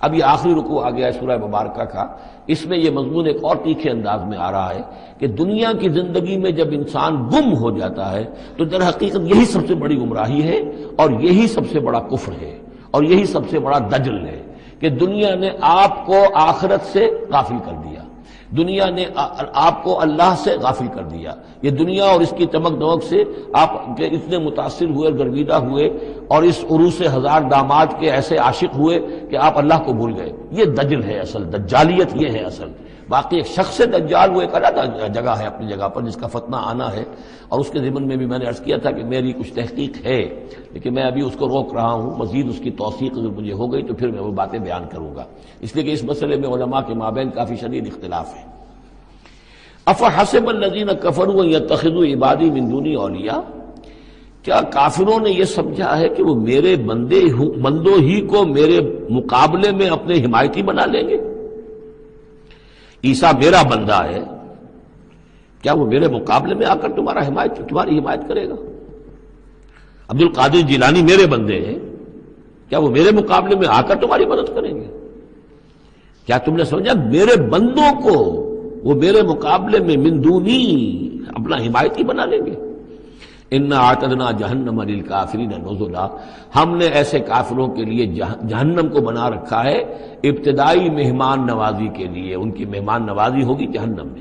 اب یہ آخری رکوع آ گیا ہے سورہ مبارکہ کا، اس میں یہ مضمون ایک اور تیکھے انداز میں آ رہا ہے کہ دنیا کی زندگی میں جب انسان گم ہو جاتا ہے تو در حقیقت یہی سب سے بڑی گمراہی ہے اور یہی سب سے بڑا کفر ہے اور یہی سب سے بڑا دجل ہے کہ دنیا نے آپ کو آخرت سے غافل کر دیا، دنیا نے آپ کو اللہ سے غافل کر دیا۔ یہ دنیا اور اس کی چمک دمک سے آپ کے اتنے متاثر ہوئے اور گرویدہ ہوئے اور اس عروس ہزار داماد کے ایسے عاشق ہوئے کہ آپ اللہ کو بھول گئے۔ یہ دجل ہے اصل، دجالیت یہ ہے اصل۔ باقی ایک شخص دجال وہ ایک علیحدہ جگہ ہے اپنی جگہ پر جس کا فتنہ آنا ہے، اور اس کے ضمن میں بھی میں نے عرض کیا تھا کہ میری کچھ تحقیق ہے لیکن میں ابھی اس کو روک رہا ہوں، مزید اس کی توثیق اگر مجھے ہو گئی تو پھر میں وہ باتیں بیان کروں گا، اس لیے کہ اس مسئلے میں علماء کے مابین کافی شدید اختلاف ہے۔ افحسب الذین کفروا ان یتخذوا عبادی من دونی اولیاء، کیا کافروں نے یہ سمجھا ہے کہ وہ میرے بندوں ہی کو میرے مقابلے میں اپنے حمایتی بنا لیں گے؟ عیسیٰ میرا بندہ ہے، کیا وہ میرے مقابلے میں آ کر تمہاری حمایت کرے گا؟ عبد القادر جیلانی میرے بندے ہیں، کیا وہ میرے مقابلے میں آ کر تمہاری مدد کریں گے؟ کیا تم نے سمجھا میرے بندوں کو وہ میرے مقابلے میں من دونی اپنا حمایتی بنا لیں گے؟ انا اعتدنا جہنم للکافرین نزلا، ہم نے ایسے کافروں کے لیے جہنم کو بنا رکھا ہے ابتدائی مہمان نوازی کے لیے، ان کی مہمان نوازی ہوگی جہنم میں۔